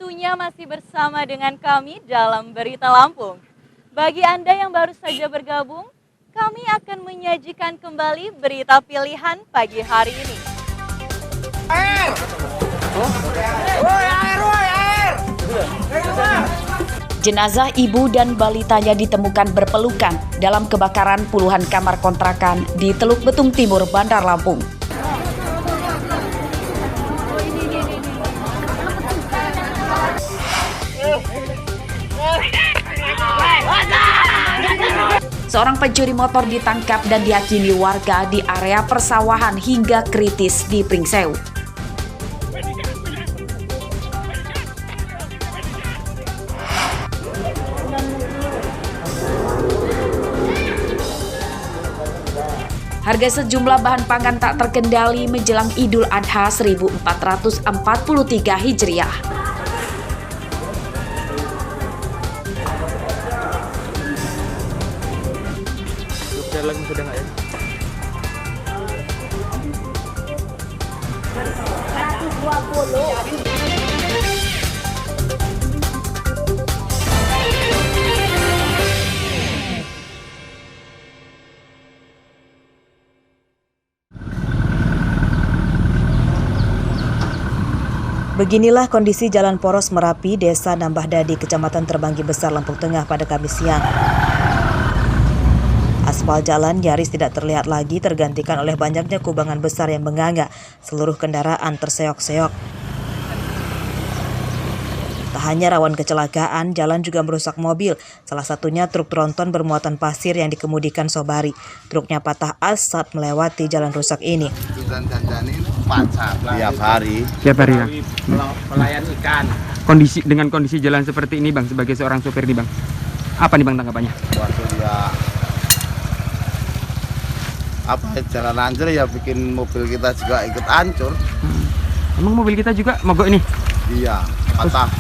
tentunya masih bersama dengan kami dalam Berita Lampung. Bagi Anda yang baru saja bergabung, kami akan menyajikan kembali berita pilihan pagi hari ini. Air! Woi, air, woi, air! Jenazah ibu dan balitanya ditemukan berpelukan dalam kebakaran puluhan kamar kontrakan di Teluk Betung Timur, Bandar Lampung. Seorang pencuri motor ditangkap dan dihakimi warga di area persawahan hingga kritis di Pringsewu. Harga sejumlah bahan pangan tak terkendali menjelang Idul Adha 1443 Hijriah. Lagi sudah nggak ya? Beginilah kondisi Jalan Poros Merapi, Desa Nambah Dadi, Kecamatan Terbanggi Besar, Lampung Tengah pada Kamis siang. Aspal jalan nyaris tidak terlihat lagi, tergantikan oleh banyaknya kubangan besar yang menganga. Seluruh kendaraan terseok-seok. Tak hanya rawan kecelakaan, jalan juga merusak mobil. Salah satunya truk tronton bermuatan pasir yang dikemudikan Sobari. Truknya patah as saat melewati jalan rusak ini. Tiap hari Ya. pelayan ikan. Dengan kondisi jalan seperti ini, Bang, sebagai seorang sopir nih, Bang. Apa nih, Bang, tanggapannya? Waktu ya jalan hancur ya bikin mobil kita juga ikut hancur. Emang mobil kita juga mogok ini? Iya, patah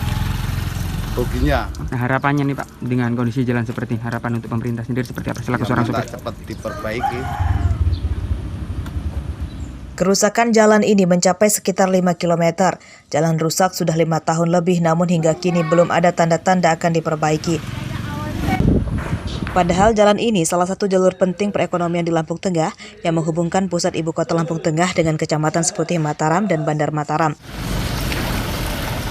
boginya. Nah, harapannya nih, Pak, dengan kondisi jalan seperti ini, harapan untuk pemerintah sendiri seperti apa selaku seorang sopir? Cepat diperbaiki. Kerusakan jalan ini mencapai sekitar 5 km. Jalan rusak sudah 5 tahun lebih, namun hingga kini belum ada tanda-tanda akan diperbaiki. Padahal jalan ini salah satu jalur penting perekonomian di Lampung Tengah yang menghubungkan pusat ibu kota Lampung Tengah dengan kecamatan seperti Mataram dan Bandar Mataram.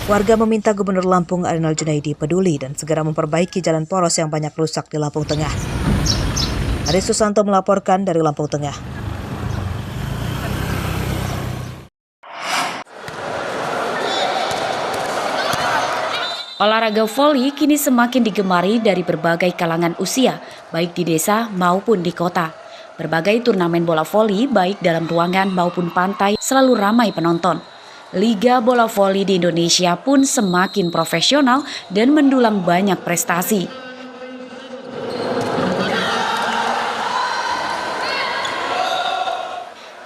Warga meminta Gubernur Lampung Arinal Junaidi peduli dan segera memperbaiki jalan poros yang banyak rusak di Lampung Tengah. Ari Susanto melaporkan dari Lampung Tengah. Olahraga voli kini semakin digemari dari berbagai kalangan usia, baik di desa maupun di kota. Berbagai turnamen bola voli, baik dalam ruangan maupun pantai, selalu ramai penonton. Liga bola voli di Indonesia pun semakin profesional dan mendulang banyak prestasi.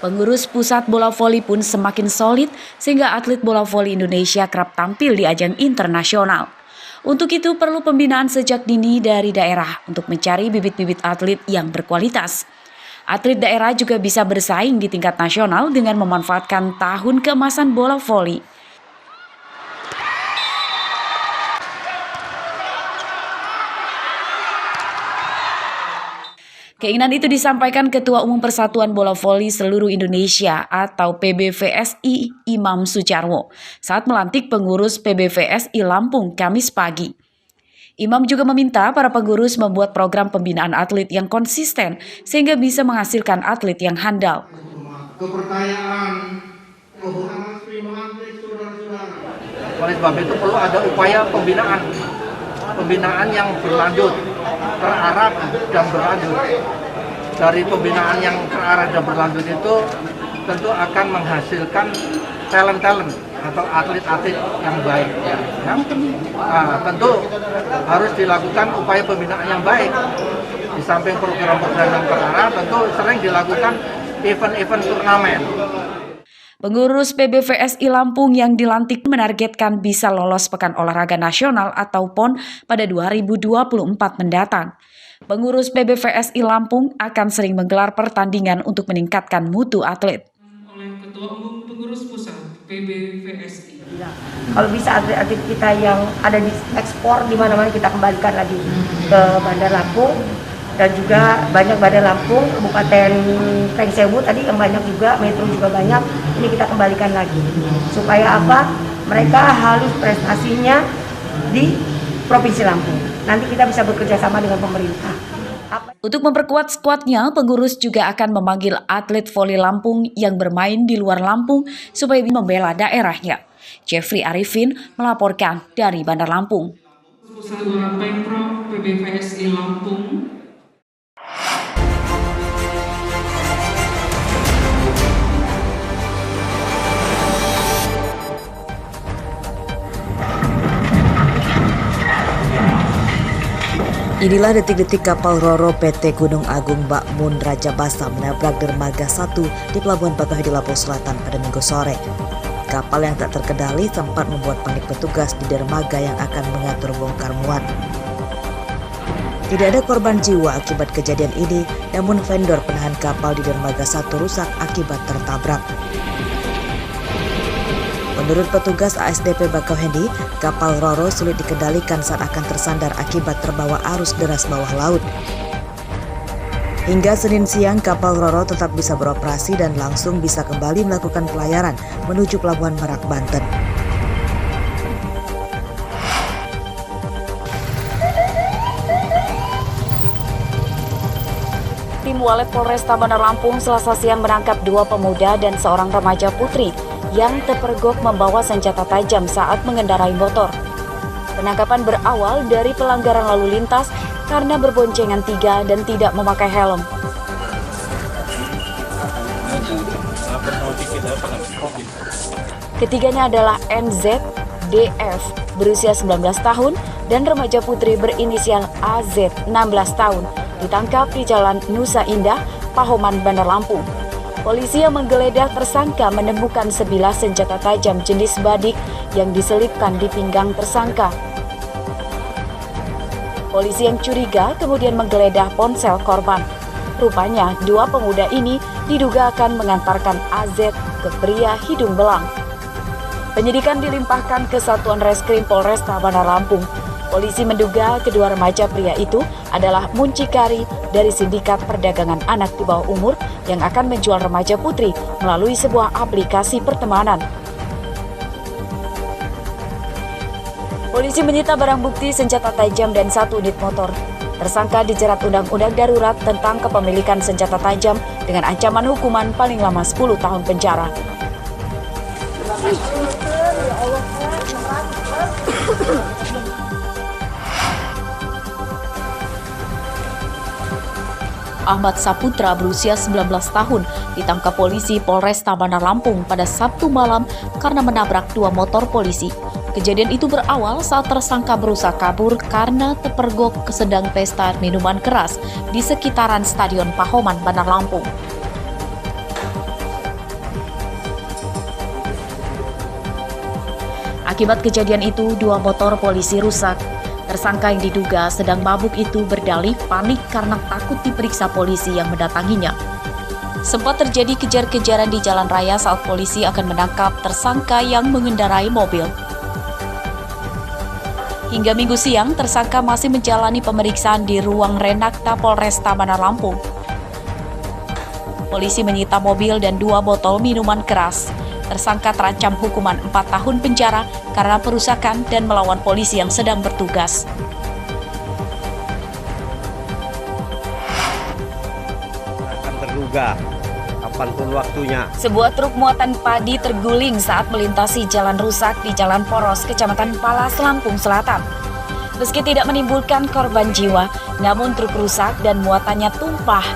Pengurus pusat bola voli pun semakin solid sehingga atlet bola voli Indonesia kerap tampil di ajang internasional. Untuk itu perlu pembinaan sejak dini dari daerah untuk mencari bibit-bibit atlet yang berkualitas. Atlet daerah juga bisa bersaing di tingkat nasional dengan memanfaatkan tahun keemasan bola voli. Keinginan itu disampaikan Ketua Umum Persatuan Bola Voli Seluruh Indonesia atau PBVSI Imam Sucarwo saat melantik pengurus PBVSI Lampung Kamis pagi. Imam juga meminta para pengurus membuat program pembinaan atlet yang konsisten sehingga bisa menghasilkan atlet yang handal. Kepercayaan, kehormatan saudara-saudara. Oleh sebab itu perlu ada upaya pembinaan yang berlanjut, terarah dan berlanjut. Dari pembinaan yang terarah dan berlanjut itu tentu akan menghasilkan talent atau atlet-atlet yang baik. Tentu harus dilakukan upaya pembinaan yang baik. Di samping program-program yang terarah, tentu sering dilakukan event-event turnamen. Pengurus PBVSI Lampung yang dilantik menargetkan bisa lolos Pekan Olahraga Nasional atau PON pada 2024 mendatang. Pengurus PBVSI Lampung akan sering menggelar pertandingan untuk meningkatkan mutu atlet. Oleh Ketua Umum Pengurus Pusat PBVSI. Kalau bisa atlet-atlet kita yang ada di ekspor di mana-mana kita kembalikan lagi ke Bandar Lampung, dan juga banyak Bandar Lampung, Kabupaten Peng Sewu tadi yang banyak juga, Metro juga banyak, ini kita kembalikan lagi. Supaya apa? Mereka harus prestasinya di Provinsi Lampung. Nanti kita bisa bekerja sama dengan pemerintah. Untuk memperkuat skuadnya, pengurus juga akan memanggil atlet voli Lampung yang bermain di luar Lampung supaya membela daerahnya. Jeffrey Arifin melaporkan dari Bandar Lampung. Pusat Pemprov PBVSI Lampung. Inilah detik-detik kapal Roro PT Gunung Agung Bakmun Raja Basa menabrak dermaga 1 di Pelabuhan Bakauheni Lampung Selatan pada Minggu sore. Kapal yang tak terkendali sempat membuat panik petugas di dermaga yang akan mengatur bongkar muat. Tidak ada korban jiwa akibat kejadian ini, namun vendor penahan kapal di dermaga 1 rusak akibat tertabrak. Menurut petugas ASDP Bakauheni, kapal Roro sulit dikendalikan saat akan tersandar akibat terbawa arus deras bawah laut. Hingga Senin siang, kapal Roro tetap bisa beroperasi dan langsung bisa kembali melakukan pelayaran menuju Pelabuhan Merak, Banten. Tim Walet Polresta Bandar Lampung Selasa siang menangkap 2 pemuda dan seorang remaja putri yang terpergok membawa senjata tajam saat mengendarai motor. Penangkapan berawal dari pelanggaran lalu lintas karena berboncengan 3 dan tidak memakai helm. Ketiganya adalah NZ, DF berusia 19 tahun dan remaja putri berinisial AZ 16 tahun ditangkap di Jalan Nusa Indah, Pahoman, Bandar Lampung. Polisi yang menggeledah tersangka menemukan sebilah senjata tajam jenis badik yang diselipkan di pinggang tersangka. Polisi yang curiga kemudian menggeledah ponsel korban. Rupanya 2 pemuda ini diduga akan mengantarkan AZ ke pria hidung belang. Penyidikan dilimpahkan ke Satuan Reskrim Polresta Bandar Lampung. Polisi menduga kedua remaja pria itu adalah muncikari dari sindikat perdagangan anak di bawah umur yang akan menjual remaja putri melalui sebuah aplikasi pertemanan. Polisi menyita barang bukti senjata tajam dan 1 unit motor. Tersangka dijerat Undang-Undang Darurat tentang kepemilikan senjata tajam dengan ancaman hukuman paling lama 10 tahun penjara. Ahmad Saputra berusia 19 tahun ditangkap polisi Polresta Bandar Lampung pada Sabtu malam karena menabrak 2 motor polisi. Kejadian itu berawal saat tersangka berusaha kabur karena terpergok sedang pesta minuman keras di sekitaran Stadion Pahoman, Bandar Lampung. Akibat kejadian itu, 2 motor polisi rusak. Tersangka yang diduga sedang mabuk itu berdalih panik karena takut diperiksa polisi yang mendatanginya. Sempat terjadi kejar-kejaran di jalan raya saat polisi akan menangkap tersangka yang mengendarai mobil. Hingga Minggu siang, tersangka masih menjalani pemeriksaan di ruang Renakta Polresta Bandar Lampung. Polisi menyita mobil dan 2 botol minuman keras. Tersangka terancam hukuman 4 tahun penjara karena perusakan dan melawan polisi yang sedang bertugas. Akan terduga kapanpun waktunya. Sebuah truk muatan padi terguling saat melintasi jalan rusak di Jalan Poros, Kecamatan Palas, Lampung Selatan. Meski tidak menimbulkan korban jiwa, namun truk rusak dan muatannya tumpah.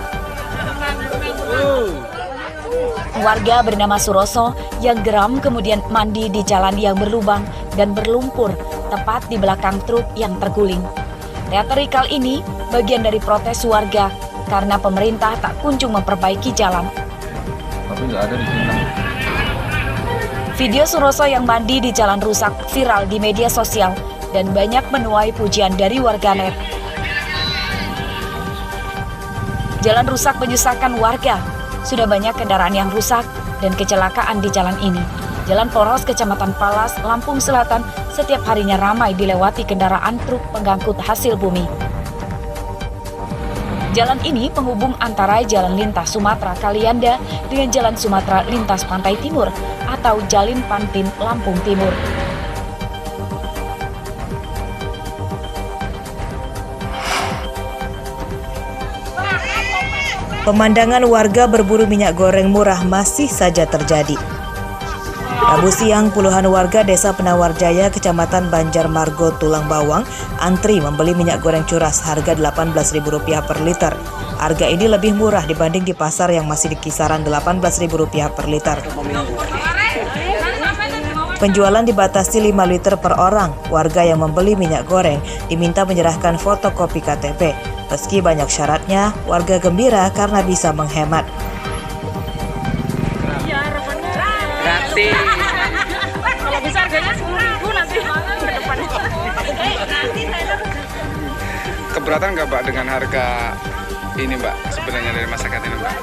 Warga bernama Suroso yang geram kemudian mandi di jalan yang berlubang dan berlumpur tepat di belakang truk yang terguling. Teatrikal ini bagian dari protes warga karena pemerintah tak kunjung memperbaiki jalan. Tapi nggak ada di sini. Video Suroso yang mandi di jalan rusak viral di media sosial dan banyak menuai pujian dari warganet. Jalan rusak menyusahkan warga. Sudah banyak kendaraan yang rusak dan kecelakaan di jalan ini. Jalan Poros Kecamatan Palas, Lampung Selatan setiap harinya ramai dilewati kendaraan truk pengangkut hasil bumi. Jalan ini penghubung antara Jalan Lintas Sumatera Kalianda dengan Jalan Sumatera Lintas Pantai Timur atau Jalin Pantin Lampung Timur. Pemandangan warga berburu minyak goreng murah masih saja terjadi. Rabu siang, puluhan warga Desa Penawarjaya, Kecamatan Banjarmargo, Tulang Bawang, antri membeli minyak goreng curah seharga Rp18.000 per liter. Harga ini lebih murah dibanding di pasar yang masih di kisaran Rp18.000 per liter. Penjualan dibatasi 5 liter per orang. Warga yang membeli minyak goreng diminta menyerahkan fotokopi KTP. Meski banyak syaratnya, warga gembira karena bisa menghemat. Gratis. Kalau bisa harganya 10.000 nanti ke depan. Keberatan nggak Mbak dengan harga ini Mbak sebenarnya dari masyarakat ini Mbak?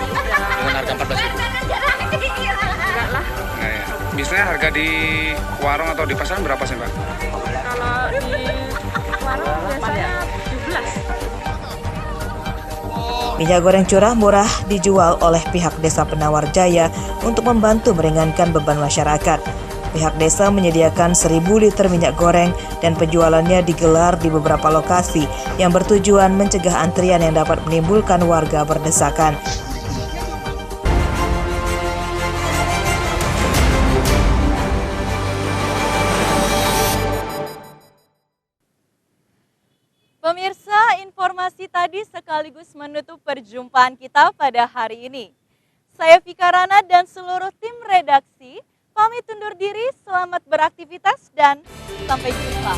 Dengan harga 14.000? Enggak lah. Nah, ya. Biasanya harga di warung atau di pasar berapa sih Mbak? Kalau di warung biasanya 17. Minyak goreng curah murah dijual oleh pihak Desa Penawarjaya untuk membantu meringankan beban masyarakat. Pihak desa menyediakan 1.000 liter minyak goreng dan penjualannya digelar di beberapa lokasi yang bertujuan mencegah antrian yang dapat menimbulkan warga berdesakan. Pemirsa, informasi tadi sekaligus menutup perjumpaan kita pada hari ini. Saya Vika Rana dan seluruh tim redaksi pamit undur diri, selamat beraktivitas dan sampai jumpa.